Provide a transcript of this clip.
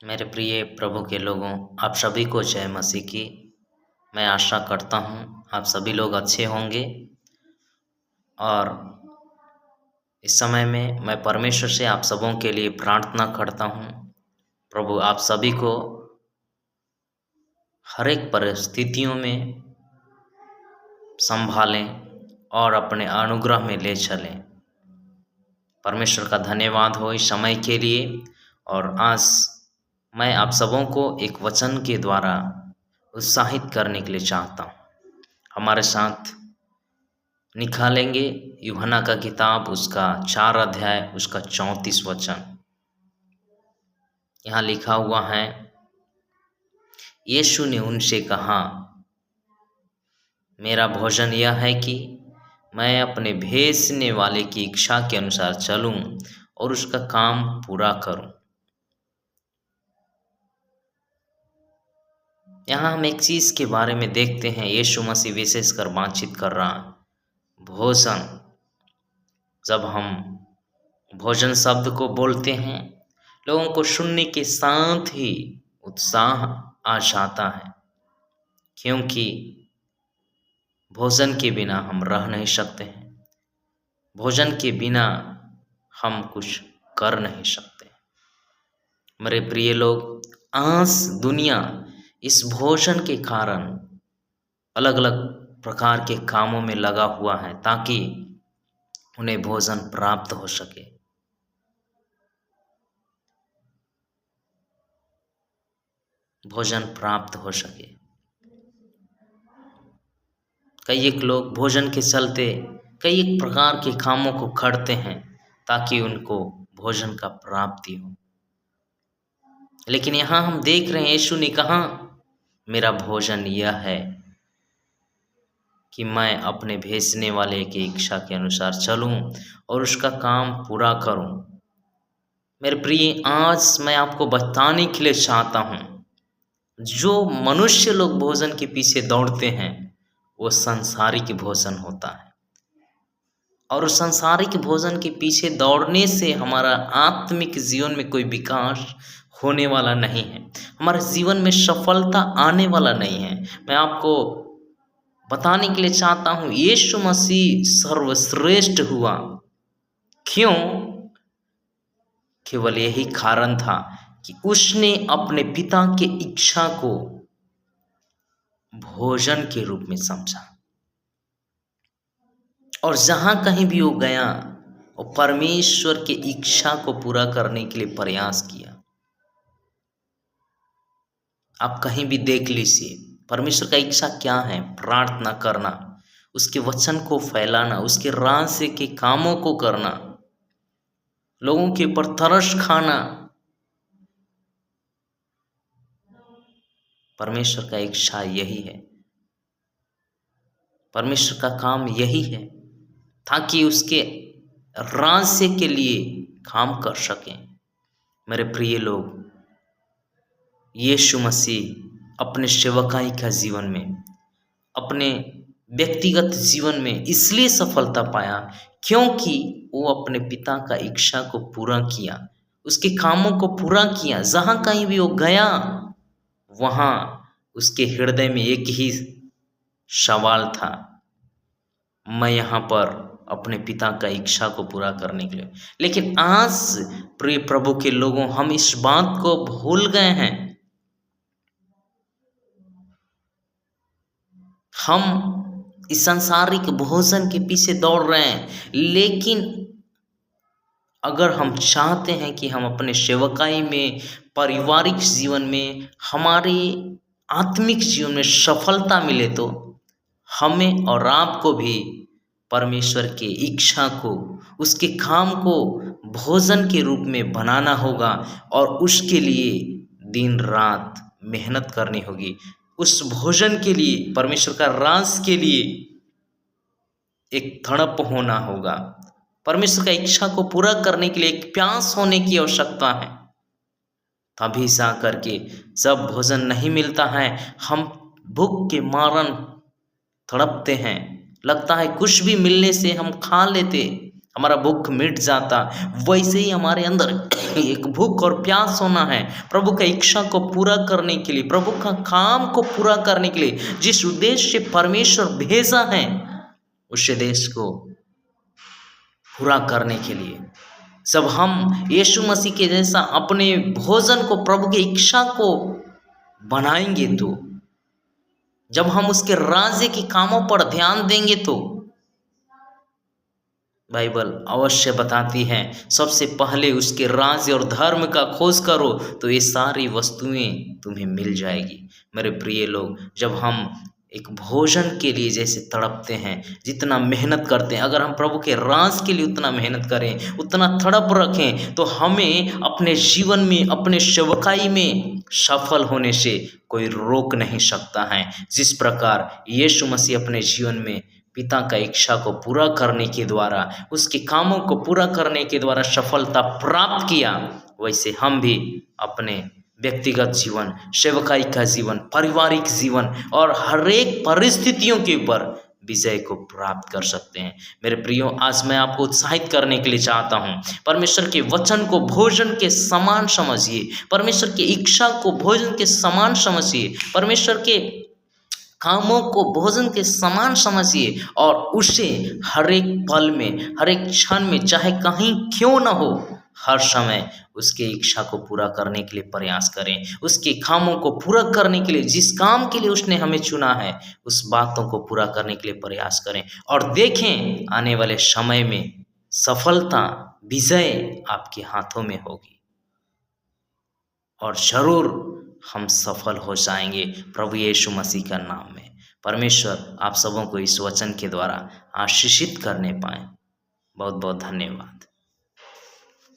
मेरे प्रिय प्रभु के लोगों, आप सभी को जय मसीह की। मैं आशा करता हूँ आप सभी लोग अच्छे होंगे। और इस समय में मैं परमेश्वर से आप सबों के लिए प्रार्थना करता हूँ। प्रभु आप सभी को हर एक परिस्थितियों में संभालें और अपने अनुग्रह में ले चलें। परमेश्वर का धन्यवाद हो इस समय के लिए। और आज मैं आप सबों को एक वचन के द्वारा उत्साहित करने के लिए चाहता हूँ। हमारे साथ निकालेंगे यूहन्ना का किताब, उसका 4 अध्याय, उसका 34 वचन। यहाँ लिखा हुआ है, यीशु ने उनसे कहा, मेरा भोजन यह है कि मैं अपने भेजने वाले की इच्छा के अनुसार चलूं और उसका काम पूरा करूं। यहाँ हम एक चीज के बारे में देखते हैं, यीशु मसीह विशेषकर बातचीत कर रहा है भोजन। जब हम भोजन शब्द को बोलते हैं, लोगों को सुनने के साथ ही उत्साह आ जाता है, क्योंकि भोजन के बिना हम रह नहीं सकते हैं। भोजन के बिना हम कुछ कर नहीं सकते। मेरे प्रिय लोग, आज दुनिया इस भोजन के कारण अलग अलग प्रकार के कामों में लगा हुआ है ताकि उन्हें भोजन प्राप्त हो सके। भोजन प्राप्त हो सके। कई एक लोग भोजन के चलते कई एक प्रकार के कामों को करते हैं ताकि उनको भोजन का प्राप्ति हो। लेकिन यहाँ हम देख रहे हैं, यीशु ने कहा, मेरा भोजन यह है कि मैं अपने भेजने वाले की इच्छा के अनुसार चलूं और उसका काम पूरा करूं। मेरे प्रिय, आज मैं आपको बताने के लिए चाहता हूं, जो मनुष्य लोग भोजन के पीछे दौड़ते हैं वो सांसारिक भोजन होता है। और उस सांसारिक भोजन के पीछे दौड़ने से हमारा आत्मिक जीवन में कोई विकास होने वाला नहीं है, हमारे जीवन में सफलता आने वाला नहीं है। मैं आपको बताने के लिए चाहता हूँ, यीशु मसीह सर्वश्रेष्ठ हुआ। क्यों? केवल यही कारण था कि उसने अपने पिता के इच्छा को भोजन के रूप में समझा। और जहां कहीं भी वो गया, वो परमेश्वर की इच्छा को पूरा करने के लिए प्रयास किया। आप कहीं भी देख लीजिए, परमेश्वर का इच्छा क्या है? प्रार्थना करना, उसके वचन को फैलाना, उसके रास्ते के कामों को करना, लोगों के ऊपर तरस खाना। परमेश्वर का इच्छा यही है, परमेश्वर का काम यही है, ताकि उसके रास्ते के लिए काम कर सकें। मेरे प्रिय लोग, यीशु मसीह अपने सेवकाई का जीवन में, अपने व्यक्तिगत जीवन में इसलिए सफलता पाया क्योंकि वो अपने पिता का इच्छा को पूरा किया, उसके कामों को पूरा किया। जहाँ कहीं भी वो गया, वहाँ उसके हृदय में एक ही सवाल था, मैं यहाँ पर अपने पिता का इच्छा को पूरा करने के लिए। लेकिन आज प्रिय प्रभु के लोगों, हम इस बात को भूल गए हैं। हम इस सांसारिक भोजन के पीछे दौड़ रहे हैं, लेकिन अगर हम चाहते हैं कि हम अपने सेवकाई में, पारिवारिक जीवन में, हमारे आत्मिक जीवन में सफलता मिले, तो हमें और आपको भी परमेश्वर की इच्छा को, उसके काम को भोजन के रूप में बनाना होगा और उसके लिए दिन रात मेहनत करनी होगी। उस भोजन के लिए, परमेश्वर का राज के लिए एक तड़प होना होगा। परमेश्वर का इच्छा को पूरा करने के लिए एक प्यास होने की आवश्यकता है। तभी सा करके जब भोजन नहीं मिलता है, हम भूख के मारन तड़पते हैं। लगता है कुछ भी मिलने से हम खा लेते, हमारा भूख मिट जाता। वैसे ही हमारे अंदर एक भूख और प्यास होना है प्रभु का इच्छा को पूरा करने के लिए, प्रभु का काम को पूरा करने के लिए, जिस उद्देश्य से परमेश्वर भेजा है उस उद्देश्य को पूरा करने के लिए। जब हम यीशु मसीह के जैसा अपने भोजन को, प्रभु की इच्छा को बनाएंगे, तो जब हम उसके राज्य के कामों पर ध्यान देंगे, तो बाइबल अवश्य बताती है सबसे पहले उसके राज्य और धर्म का खोज करो तो ये सारी वस्तुएं तुम्हें मिल जाएगी। मेरे प्रिय लोग, जब हम एक भोजन के लिए जैसे तड़पते हैं, जितना मेहनत करते हैं, अगर हम प्रभु के राज के लिए उतना मेहनत करें, उतना तड़प रखें, तो हमें अपने जीवन में, अपने सेवकाई में सफल होने से कोई रोक नहीं सकता है। जिस प्रकार यीशु मसीह अपने जीवन में पिता का इच्छा को पूरा करने के द्वारा, उसके कामों को पूरा करने के द्वारा सफलता प्राप्त किया, वैसे हम भी अपने व्यक्तिगत जीवन, सेवकाई का जीवन, पारिवारिक जीवन और हर एक परिस्थितियों के ऊपर विजय को प्राप्त कर सकते हैं। मेरे प्रियो, आज मैं आपको उत्साहित करने के लिए चाहता हूँ, परमेश्वर के वचन को भोजन के समान समझिए, परमेश्वर की इच्छा को भोजन के समान समझिए, परमेश्वर के कामों को भोजन के समान समझिए और उसे हर एक पल में, हर एक क्षण में, चाहे कहीं क्यों न हो, हर समय उसके इच्छा को पूरा करने के लिए प्रयास करें। उसके कामों को पूरा करने के लिए, जिस काम के लिए उसने हमें चुना है, उस बातों को पूरा करने के लिए प्रयास करें और देखें आने वाले समय में सफलता, विजय आपके हाथों में होगी और जरूर हम सफल हो जाएंगे प्रभु यीशु मसीह का नाम में। परमेश्वर आप सबों को इस वचन के द्वारा आशीषित करने पाए। बहुत बहुत धन्यवाद।